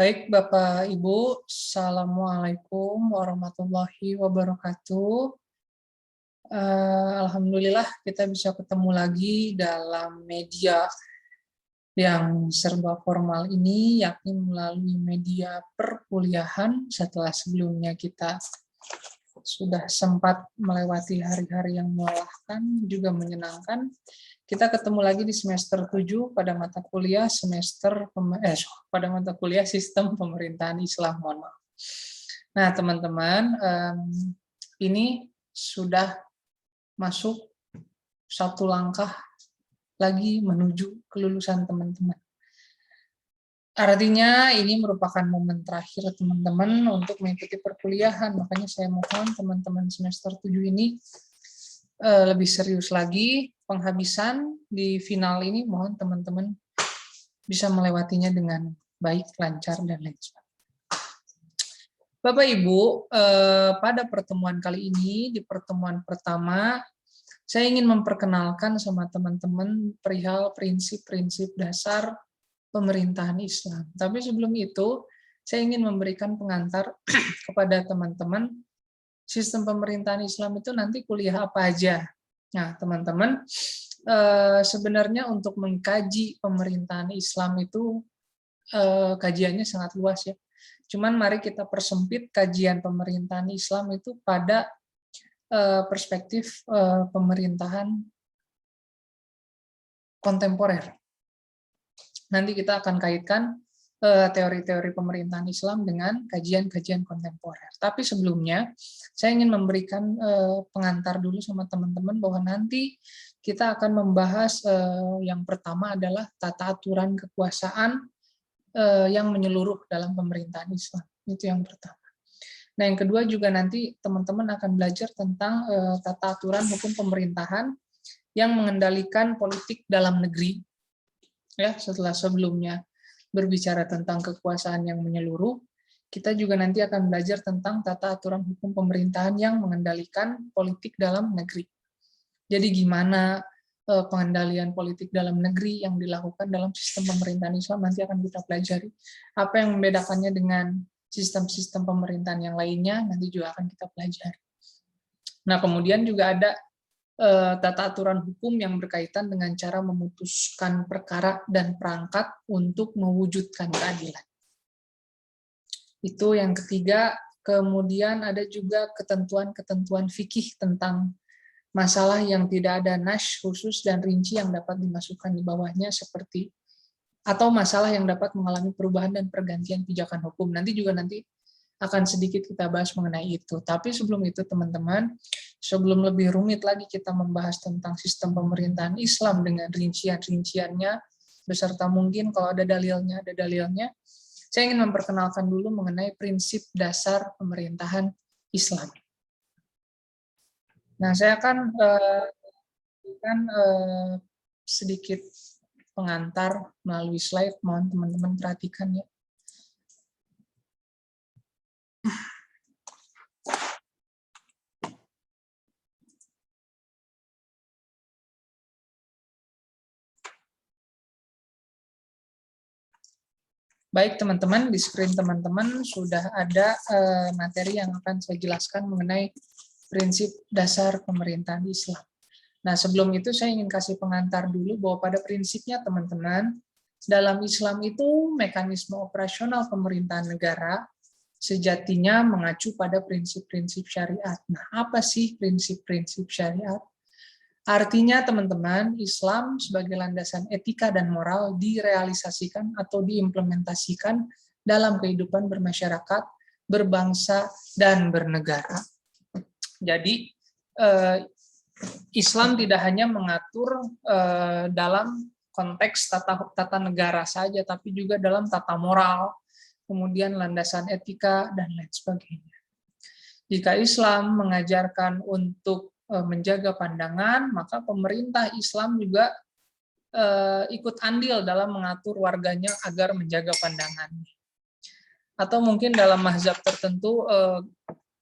Baik, Bapak Ibu, Assalamualaikum warahmatullahi wabarakatuh. Alhamdulillah kita bisa ketemu lagi dalam media yang serba formal ini, yakni melalui media perkuliahan setelah sebelumnya kita sudah sempat melewati hari-hari yang melelahkan, juga menyenangkan. Kita ketemu lagi di semester 7 pada mata kuliah pada mata kuliah Sistem Pemerintahan Islam. Mohon maaf. Nah, teman-teman, ini sudah masuk satu langkah lagi menuju kelulusan teman-teman. Artinya ini merupakan momen terakhir teman-teman untuk mengikuti perkuliahan. Makanya saya mohon teman-teman semester 7 ini lebih serius lagi penghabisan di final ini. Mohon teman-teman bisa melewatinya dengan baik, lancar, dan lain sebagainya. Bapak Ibu, pada pertemuan kali ini, di pertemuan pertama, saya ingin memperkenalkan sama teman-teman perihal prinsip-prinsip dasar pemerintahan Islam. Tapi sebelum itu, saya ingin memberikan pengantar kepada teman-teman, sistem pemerintahan Islam itu nanti kuliah apa aja. Nah, teman-teman, sebenarnya untuk mengkaji pemerintahan Islam itu kajiannya sangat luas ya. Cuman mari kita persempit kajian pemerintahan Islam itu pada perspektif pemerintahan kontemporer. Nanti kita akan kaitkan teori-teori pemerintahan Islam dengan kajian-kajian kontemporer. Tapi sebelumnya, saya ingin memberikan pengantar dulu sama teman-teman bahwa nanti kita akan membahas yang pertama adalah tata aturan kekuasaan yang menyeluruh dalam pemerintahan Islam. Itu yang pertama. Nah, yang kedua juga nanti teman-teman akan belajar tentang tata aturan hukum pemerintahan yang mengendalikan politik dalam negeri. Ya, setelah sebelumnya berbicara tentang kekuasaan yang menyeluruh, kita juga nanti akan belajar tentang tata aturan hukum pemerintahan yang mengendalikan politik dalam negeri. Jadi gimana pengendalian politik dalam negeri yang dilakukan dalam sistem pemerintahan Islam nanti akan kita pelajari. Apa yang membedakannya dengan sistem-sistem pemerintahan yang lainnya nanti juga akan kita pelajari. Nah, kemudian juga ada tata aturan hukum yang berkaitan dengan cara memutuskan perkara dan perangkat untuk mewujudkan keadilan. Itu yang ketiga. Kemudian ada juga ketentuan-ketentuan fikih tentang masalah yang tidak ada nas khusus dan rinci yang dapat dimasukkan di bawahnya, seperti atau masalah yang dapat mengalami perubahan dan pergantian pijakan hukum. Nanti akan sedikit kita bahas mengenai itu. Tapi sebelum itu teman-teman, sebelum lebih rumit lagi kita membahas tentang sistem pemerintahan Islam dengan rincian-rinciannya, beserta mungkin kalau ada dalilnya, saya ingin memperkenalkan dulu mengenai prinsip dasar pemerintahan Islam. Nah, saya akan sedikit pengantar melalui slide, mohon teman-teman perhatikan ya. Baik teman-teman, di screen teman-teman sudah ada materi yang akan saya jelaskan mengenai prinsip dasar pemerintahan Islam. Nah, sebelum itu saya ingin kasih pengantar dulu bahwa pada prinsipnya teman-teman, dalam Islam itu mekanisme operasional pemerintahan negara sejatinya mengacu pada prinsip-prinsip syariat. Nah, apa sih prinsip-prinsip syariat? Artinya teman-teman, Islam sebagai landasan etika dan moral direalisasikan atau diimplementasikan dalam kehidupan bermasyarakat, berbangsa, dan bernegara. Jadi, Islam tidak hanya mengatur dalam konteks tata negara saja, tapi juga dalam tata moral, kemudian landasan etika, dan lain sebagainya. Jika Islam mengajarkan untuk menjaga pandangan, maka pemerintah Islam juga ikut andil dalam mengatur warganya agar menjaga pandangan. Atau mungkin dalam mazhab tertentu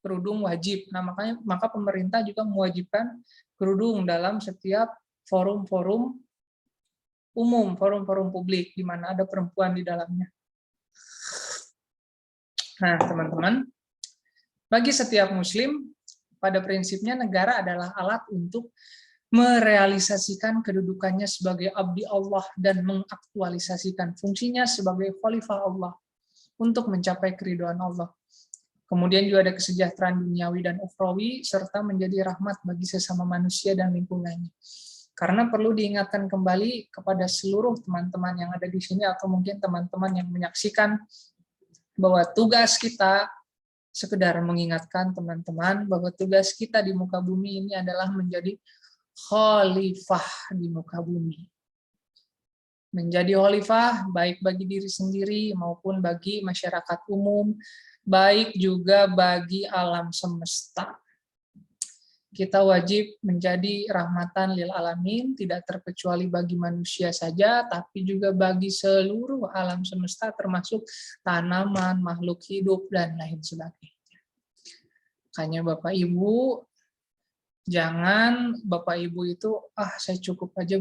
kerudung wajib. Nah, maka pemerintah juga mewajibkan kerudung dalam setiap forum-forum umum, forum-forum publik di mana ada perempuan di dalamnya. Nah, teman-teman, bagi setiap muslim, pada prinsipnya negara adalah alat untuk merealisasikan kedudukannya sebagai abdi Allah dan mengaktualisasikan fungsinya sebagai khalifah Allah untuk mencapai keridhaan Allah. Kemudian juga ada kesejahteraan duniawi dan ukhrawi, serta menjadi rahmat bagi sesama manusia dan lingkungannya. Karena perlu diingatkan kembali kepada seluruh teman-teman yang ada di sini, atau mungkin teman-teman yang menyaksikan, bahwa tugas kita, sekedar mengingatkan teman-teman, bahwa tugas kita di muka bumi ini adalah menjadi khalifah di muka bumi. Menjadi khalifah baik bagi diri sendiri maupun bagi masyarakat umum, baik juga bagi alam semesta. Kita wajib menjadi rahmatan lil alamin, tidak terkecuali bagi manusia saja, tapi juga bagi seluruh alam semesta, termasuk tanaman, makhluk hidup, dan lain sebagainya. Makanya Bapak Ibu, jangan Bapak Ibu itu, saya cukup aja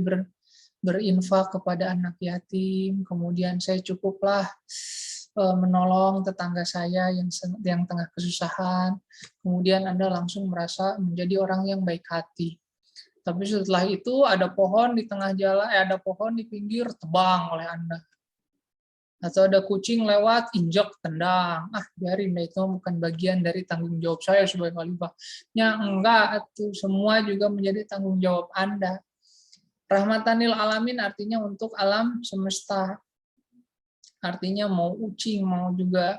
berinfak kepada anak yatim, kemudian saya cukuplah menolong tetangga saya yang tengah kesusahan, kemudian Anda langsung merasa menjadi orang yang baik hati. Tapi setelah itu ada pohon di tengah jalan, ada pohon di pinggir, tebang oleh Anda. Atau ada kucing lewat, injak, tendang. Biarin, itu bukan bagian dari tanggung jawab saya sebagai khalifah. Ya enggak, itu semua juga menjadi tanggung jawab Anda. Rahmatanil alamin artinya untuk alam semesta. Artinya mau ucing, mau juga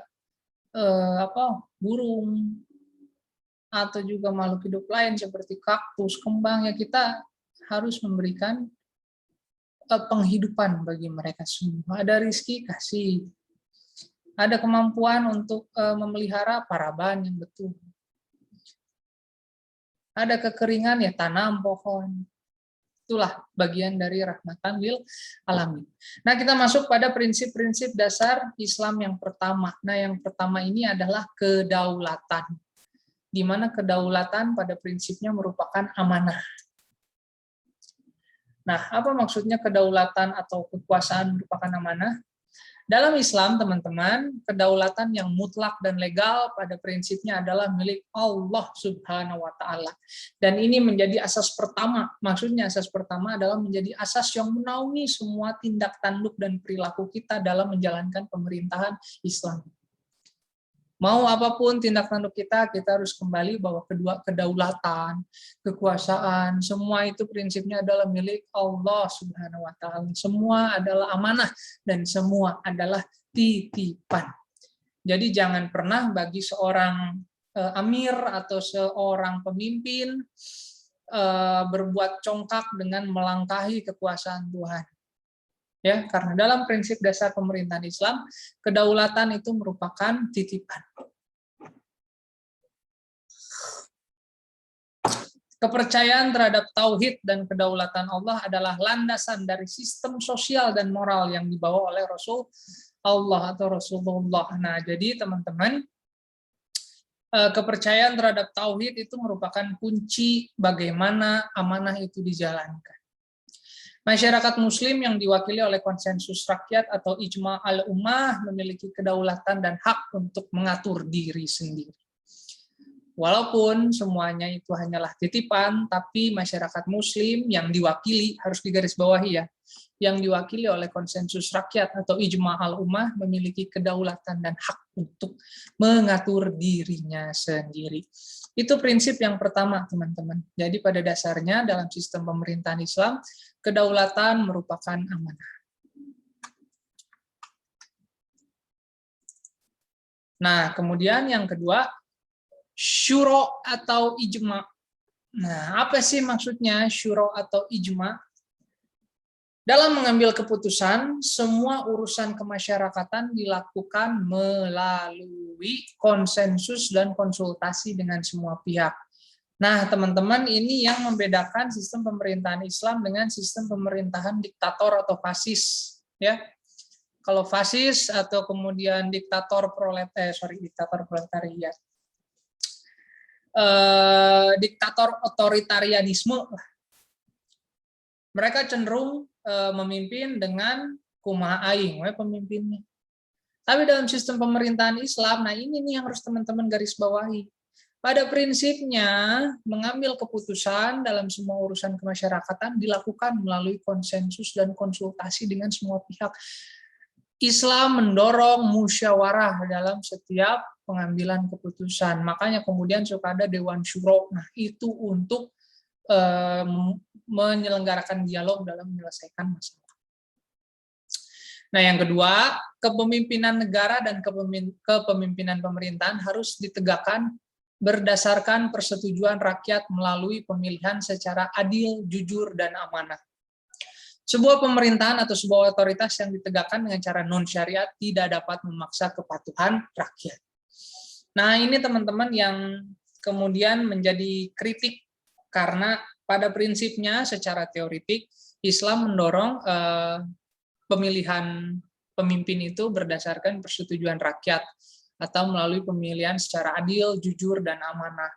burung, atau juga makhluk hidup lain seperti kaktus, kembang, ya kita harus memberikan penghidupan bagi mereka semua. Ada rizki, kasih. Ada kemampuan untuk memelihara, paraban yang betul. Ada kekeringan, ya tanam pohon. Itulah bagian dari rahmatan lil alamin. Nah, kita masuk pada prinsip-prinsip dasar Islam yang pertama. Nah, yang pertama ini adalah kedaulatan. Di mana kedaulatan pada prinsipnya merupakan amanah. Nah, apa maksudnya kedaulatan atau kekuasaan merupakan amanah? Dalam Islam, teman-teman, kedaulatan yang mutlak dan legal pada prinsipnya adalah milik Allah Subhanahu wa Ta'ala. Dan ini menjadi asas pertama. Maksudnya, asas pertama adalah menjadi asas yang menaungi semua tindak tanduk dan perilaku kita dalam menjalankan pemerintahan Islam. Mau apapun tindak tanduk kita harus kembali bahwa kedua kedaulatan, kekuasaan, semua itu prinsipnya adalah milik Allah Subhanahu wa Ta'ala. Semua adalah amanah dan semua adalah titipan. Jadi jangan pernah bagi seorang amir atau seorang pemimpin berbuat congkak dengan melangkahi kekuasaan Tuhan. Ya, karena dalam prinsip dasar pemerintahan Islam, kedaulatan itu merupakan titipan. Kepercayaan terhadap tauhid dan kedaulatan Allah adalah landasan dari sistem sosial dan moral yang dibawa oleh Rasul Allah atau Rasulullah. Nah, jadi teman-teman, kepercayaan terhadap tauhid itu merupakan kunci bagaimana amanah itu dijalankan. Masyarakat muslim yang diwakili oleh konsensus rakyat atau ijma al-ummah memiliki kedaulatan dan hak untuk mengatur diri sendiri. Walaupun semuanya itu hanyalah titipan, tapi masyarakat muslim yang diwakili, harus digarisbawahi ya, yang diwakili oleh konsensus rakyat atau ijma al-ummah memiliki kedaulatan dan hak untuk mengatur dirinya sendiri. Itu prinsip yang pertama, teman-teman. Jadi pada dasarnya dalam sistem pemerintahan Islam, kedaulatan merupakan amanah. Nah, kemudian yang kedua, syuro atau ijma. Nah, apa sih maksudnya syuro atau ijma? Dalam mengambil keputusan, semua urusan kemasyarakatan dilakukan melalui konsensus dan konsultasi dengan semua pihak. Nah, teman-teman, ini yang membedakan sistem pemerintahan Islam dengan sistem pemerintahan diktator atau fasis, ya. Kalau fasis atau kemudian diktator proletariat, diktator otoritarianisme, mereka cenderung memimpin dengan kumaha aing we pemimpinnya. Tapi dalam sistem pemerintahan Islam, nah ini nih yang harus teman-teman garis bawahi. Pada prinsipnya, mengambil keputusan dalam semua urusan kemasyarakatan dilakukan melalui konsensus dan konsultasi dengan semua pihak. Islam mendorong musyawarah dalam setiap pengambilan keputusan. Makanya kemudian suka ada Dewan Syuro. Nah, itu untuk menyelenggarakan dialog dalam menyelesaikan masalah. Nah, yang kedua, kepemimpinan negara dan kepemimpinan pemerintahan harus ditegakkan berdasarkan persetujuan rakyat melalui pemilihan secara adil, jujur, dan amanah. Sebuah pemerintahan atau sebuah otoritas yang ditegakkan dengan cara non-syariat tidak dapat memaksa kepatuhan rakyat. Nah, ini teman-teman yang kemudian menjadi kritik karena pada prinsipnya secara teoritik Islam mendorong pemilihan pemimpin itu berdasarkan persetujuan rakyat atau melalui pemilihan secara adil, jujur, dan amanah.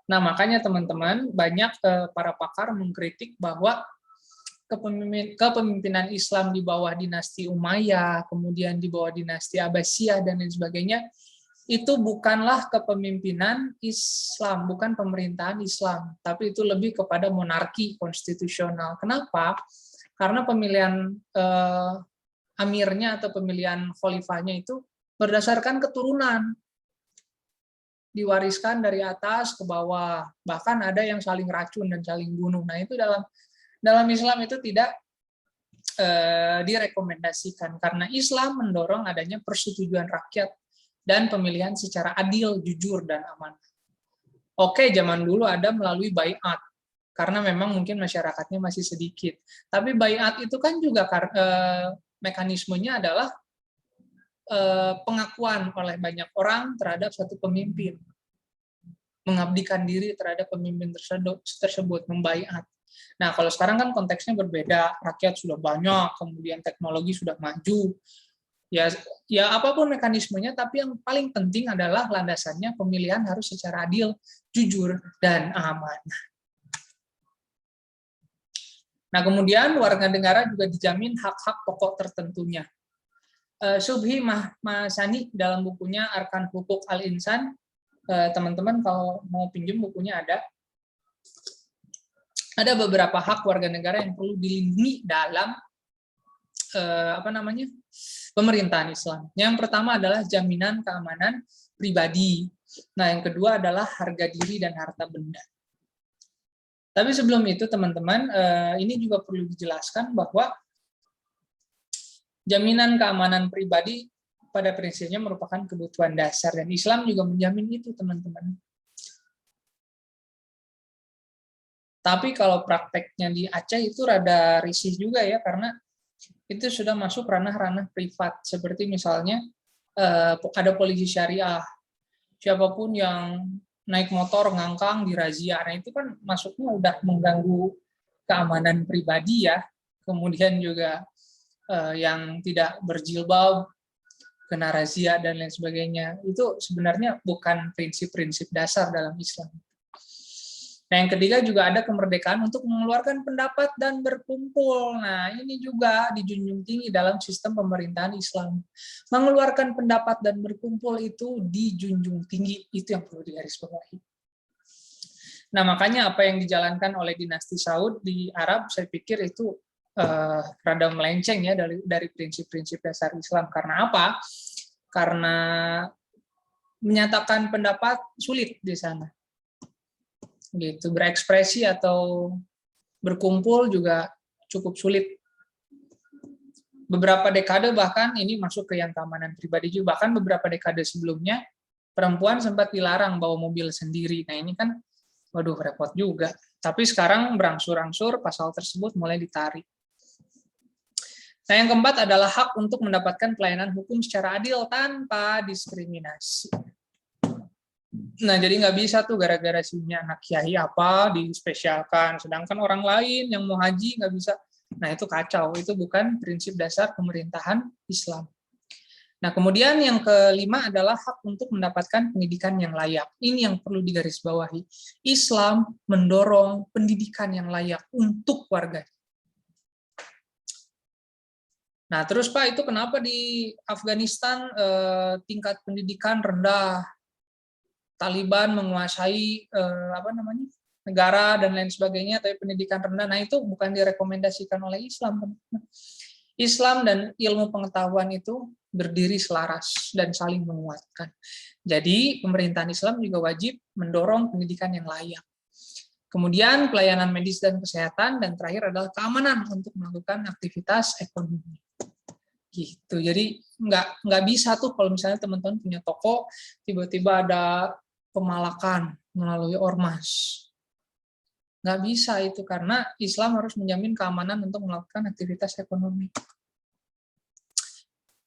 Nah, makanya teman-teman banyak para pakar mengkritik bahwa kepemimpinan Islam di bawah dinasti Umayyah, kemudian di bawah dinasti Abbasiyah, dan lain sebagainya, itu bukanlah kepemimpinan Islam, bukan pemerintahan Islam, tapi itu lebih kepada monarki konstitusional. Kenapa? Karena pemilihan amirnya atau pemilihan khalifahnya itu berdasarkan keturunan, diwariskan dari atas ke bawah, bahkan ada yang saling racun dan saling bunuh. Nah, itu dalam Islam itu tidak direkomendasikan, karena Islam mendorong adanya persetujuan rakyat dan pemilihan secara adil, jujur, dan aman. Oke, zaman dulu ada melalui baiat, karena memang mungkin masyarakatnya masih sedikit. Tapi baiat itu kan juga mekanismenya adalah pengakuan oleh banyak orang terhadap satu pemimpin, mengabdikan diri terhadap pemimpin tersebut, membaiat. Nah, kalau sekarang kan konteksnya berbeda, rakyat sudah banyak, kemudian teknologi sudah maju, ya apapun mekanismenya, tapi yang paling penting adalah landasannya pemilihan harus secara adil, jujur, dan aman. Nah, kemudian warga negara juga dijamin hak-hak pokok tertentunya. Subhi Mahsani dalam bukunya Arkan Hukuk Al-Insan, teman-teman kalau mau pinjam bukunya ada beberapa hak warga negara yang perlu dilindungi dalam pemerintahan Islam. Yang pertama adalah jaminan keamanan pribadi. Nah, yang kedua adalah harga diri dan harta benda. Tapi sebelum itu, teman-teman, ini juga perlu dijelaskan bahwa jaminan keamanan pribadi pada prinsipnya merupakan kebutuhan dasar, dan Islam juga menjamin itu, teman-teman. Tapi kalau prakteknya di Aceh itu rada risih juga ya, karena itu sudah masuk ranah-ranah privat, seperti misalnya ada polisi syariah, siapapun yang naik motor ngangkang dirazia, nah itu kan masuknya udah mengganggu keamanan pribadi ya. Kemudian juga yang tidak berjilbab kena razia dan lain sebagainya, itu sebenarnya bukan prinsip-prinsip dasar dalam Islam. Nah, yang ketiga juga ada kemerdekaan untuk mengeluarkan pendapat dan berkumpul. Nah, ini juga dijunjung tinggi dalam sistem pemerintahan Islam. Mengeluarkan pendapat dan berkumpul itu dijunjung tinggi, itu yang perlu digarisbawahi. Nah, makanya apa yang dijalankan oleh dinasti Saud di Arab, saya pikir itu rada melenceng ya dari prinsip-prinsip dasar Islam. Karena apa? Karena menyatakan pendapat sulit di sana. Gitu, berekspresi atau berkumpul juga cukup sulit. Beberapa dekade bahkan ini masuk ke yang keamanan pribadi juga, bahkan beberapa dekade sebelumnya perempuan sempat dilarang bawa mobil sendiri. Nah, ini kan waduh repot juga. Tapi sekarang berangsur-angsur pasal tersebut mulai ditarik. Nah, yang keempat adalah hak untuk mendapatkan pelayanan hukum secara adil tanpa diskriminasi. Nah, jadi nggak bisa tuh gara-gara punya anak kiai apa dispesialkan, sedangkan orang lain yang mau haji nggak bisa. Nah, itu kacau. Itu bukan prinsip dasar pemerintahan Islam. Nah, kemudian yang kelima adalah hak untuk mendapatkan pendidikan yang layak. Ini yang perlu digarisbawahi. Islam mendorong pendidikan yang layak untuk warga. Nah, terus Pak, itu kenapa di Afghanistan tingkat pendidikan rendah, Taliban menguasai negara dan lain sebagainya, tapi pendidikan rendah. Nah, itu bukan direkomendasikan oleh Islam. Islam dan ilmu pengetahuan itu berdiri selaras dan saling menguatkan. Jadi, pemerintahan Islam juga wajib mendorong pendidikan yang layak. Kemudian pelayanan medis dan kesehatan, dan terakhir adalah keamanan untuk melakukan aktivitas ekonomi. Gitu. Jadi nggak bisa tuh kalau misalnya teman-teman punya toko, tiba-tiba ada pemalakan melalui ormas. Nggak bisa itu, karena Islam harus menjamin keamanan untuk melakukan aktivitas ekonomi.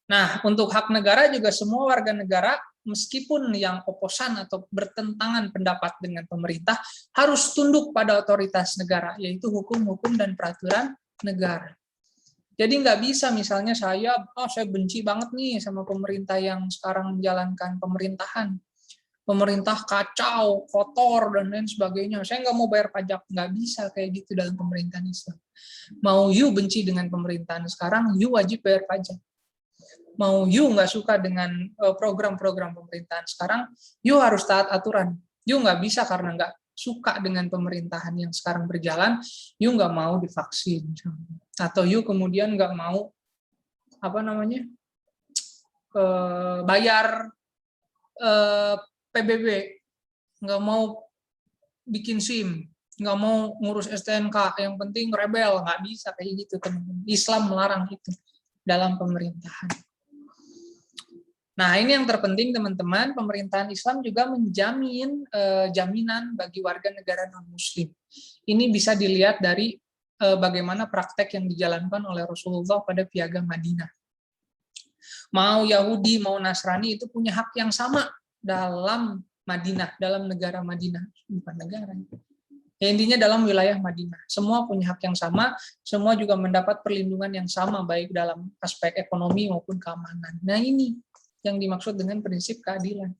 Nah, untuk hak negara juga semua warga negara, meskipun yang oposan atau bertentangan pendapat dengan pemerintah, harus tunduk pada otoritas negara, yaitu hukum-hukum dan peraturan negara. Jadi nggak bisa misalnya saya benci banget nih sama pemerintah yang sekarang menjalankan pemerintahan. Pemerintah kacau, kotor, dan lain sebagainya. Saya nggak mau bayar pajak. Nggak bisa kayak gitu dalam pemerintahan Islam. Mau you benci dengan pemerintahan sekarang, you wajib bayar pajak. Mau you nggak suka dengan program-program pemerintahan sekarang, you harus taat aturan. You nggak bisa karena nggak suka dengan pemerintahan yang sekarang berjalan, you nggak mau divaksin. Atau you kemudian nggak mau bayar PBB, nggak mau bikin SIM, nggak mau ngurus STNK, yang penting rebel, nggak bisa kayak gitu, teman-teman. Islam melarang itu dalam pemerintahan. Nah, ini yang terpenting, teman-teman. Pemerintahan Islam juga menjamin jaminan bagi warga negara non-Muslim. Ini bisa dilihat dari bagaimana praktek yang dijalankan oleh Rasulullah pada Piagam Madinah. Mau Yahudi, mau Nasrani itu punya hak yang sama dalam Madinah, dalam negara Madinah, bukan negara. Ya, intinya dalam wilayah Madinah. Semua punya hak yang sama, semua juga mendapat perlindungan yang sama, baik dalam aspek ekonomi maupun keamanan. Nah, ini yang dimaksud dengan prinsip keadilan.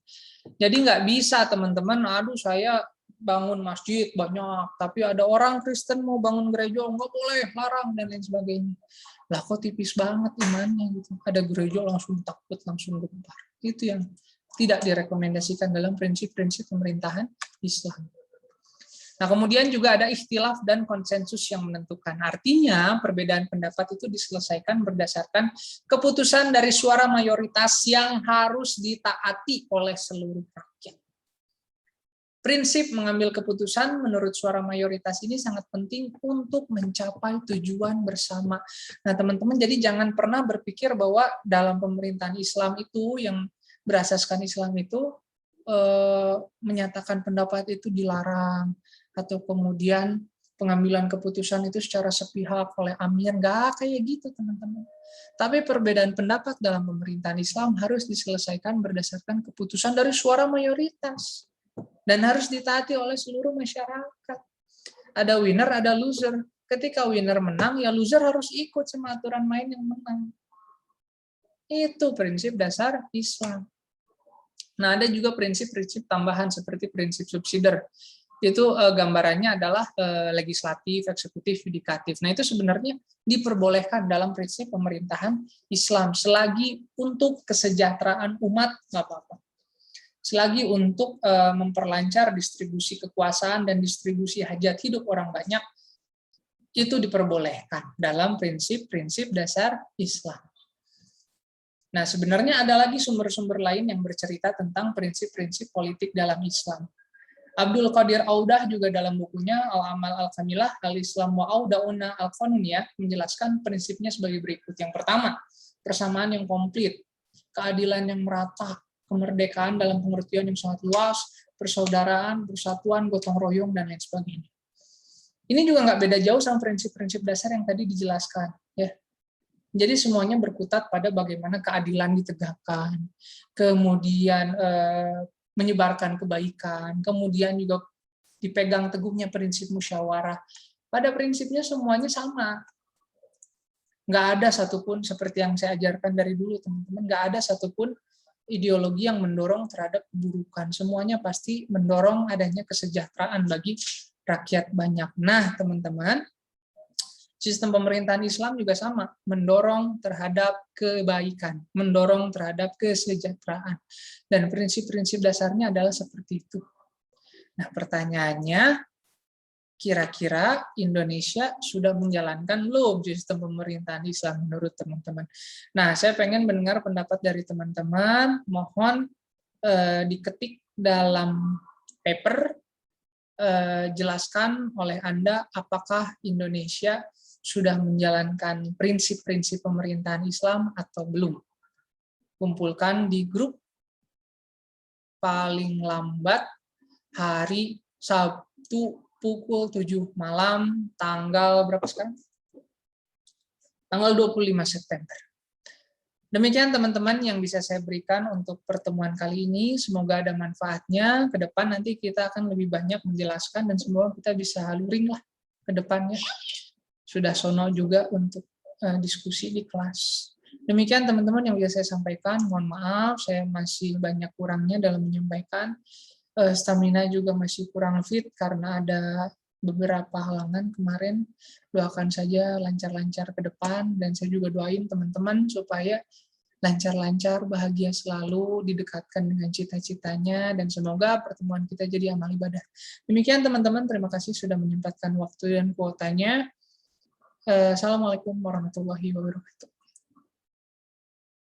Jadi nggak bisa, teman-teman, aduh saya bangun masjid banyak, tapi ada orang Kristen mau bangun gereja, nggak boleh, larang, dan lain sebagainya. Lah kok tipis banget imannya gitu. Ada gereja langsung takut, langsung gempar. Itu yang tidak direkomendasikan dalam prinsip-prinsip pemerintahan Islam. Nah, kemudian juga ada ikhtilaf dan konsensus yang menentukan. Artinya, perbedaan pendapat itu diselesaikan berdasarkan keputusan dari suara mayoritas yang harus ditaati oleh seluruh rakyat. Prinsip mengambil keputusan menurut suara mayoritas ini sangat penting untuk mencapai tujuan bersama. Nah, teman-teman, jadi jangan pernah berpikir bahwa dalam pemerintahan Islam itu, yang berasaskan Islam itu, menyatakan pendapat itu dilarang, atau kemudian pengambilan keputusan itu secara sepihak oleh amir. Nggak kayak gitu, teman-teman. Tapi perbedaan pendapat dalam pemerintahan Islam harus diselesaikan berdasarkan keputusan dari suara mayoritas dan harus ditaati oleh seluruh masyarakat. Ada winner, ada loser. Ketika winner menang, ya loser harus ikut sama aturan main yang menang. Itu prinsip dasar Islam. Nah, ada juga prinsip-prinsip tambahan seperti prinsip subsidiar. Itu gambarannya adalah legislatif, eksekutif, yudikatif. Nah, itu sebenarnya diperbolehkan dalam prinsip pemerintahan Islam selagi untuk kesejahteraan umat, nggak apa-apa. Selagi untuk memperlancar distribusi kekuasaan dan distribusi hajat hidup orang banyak, itu diperbolehkan dalam prinsip-prinsip dasar Islam. Nah, sebenarnya ada lagi sumber-sumber lain yang bercerita tentang prinsip-prinsip politik dalam Islam. Abdul Qadir Audah juga dalam bukunya Al-Amal Al-Kamilah, Al-Islam wa Auda'una Al-Qanuniyah menjelaskan prinsipnya sebagai berikut. Yang pertama, persamaan yang komplit, keadilan yang merata, kemerdekaan dalam pengertian yang sangat luas, persaudaraan, persatuan, gotong royong, dan lain sebagainya. Ini juga nggak beda jauh sama prinsip-prinsip dasar yang tadi dijelaskan, ya. Jadi semuanya berkutat pada bagaimana keadilan ditegakkan, kemudian menyebarkan kebaikan, kemudian juga dipegang teguhnya prinsip musyawarah. Pada prinsipnya semuanya sama. Nggak ada satupun seperti yang saya ajarkan dari dulu, teman-teman, nggak ada satupun ideologi yang mendorong terhadap keburukan. Semuanya pasti mendorong adanya kesejahteraan bagi rakyat banyak. Nah, teman-teman, Sistem pemerintahan Islam juga sama, mendorong terhadap kebaikan, mendorong terhadap kesejahteraan. Dan prinsip-prinsip dasarnya adalah seperti itu. Nah, pertanyaannya, kira-kira Indonesia sudah menjalankan belum sistem pemerintahan Islam menurut teman-teman? Nah, saya pengen mendengar pendapat dari teman-teman, mohon diketik dalam paper, jelaskan oleh Anda apakah Indonesia sudah menjalankan prinsip-prinsip pemerintahan Islam atau belum. Kumpulkan di grup paling lambat hari Sabtu pukul 7 malam, tanggal berapa sekarang? Tanggal 25 September. Demikian teman-teman yang bisa saya berikan untuk pertemuan kali ini. Semoga ada manfaatnya. Ke depan nanti kita akan lebih banyak menjelaskan dan semoga kita bisa luring lah ke depannya. Sudah sono juga untuk diskusi di kelas. Demikian teman-teman yang bisa saya sampaikan. Mohon maaf, saya masih banyak kurangnya dalam menyampaikan. Stamina juga masih kurang fit karena ada beberapa halangan kemarin. Doakan saja lancar-lancar ke depan, dan saya juga doain teman-teman supaya lancar-lancar, bahagia selalu, didekatkan dengan cita-citanya, dan semoga pertemuan kita jadi amal ibadah. Demikian teman-teman, terima kasih sudah menyempatkan waktu dan kuotanya. Assalamualaikum warahmatullahi wabarakatuh.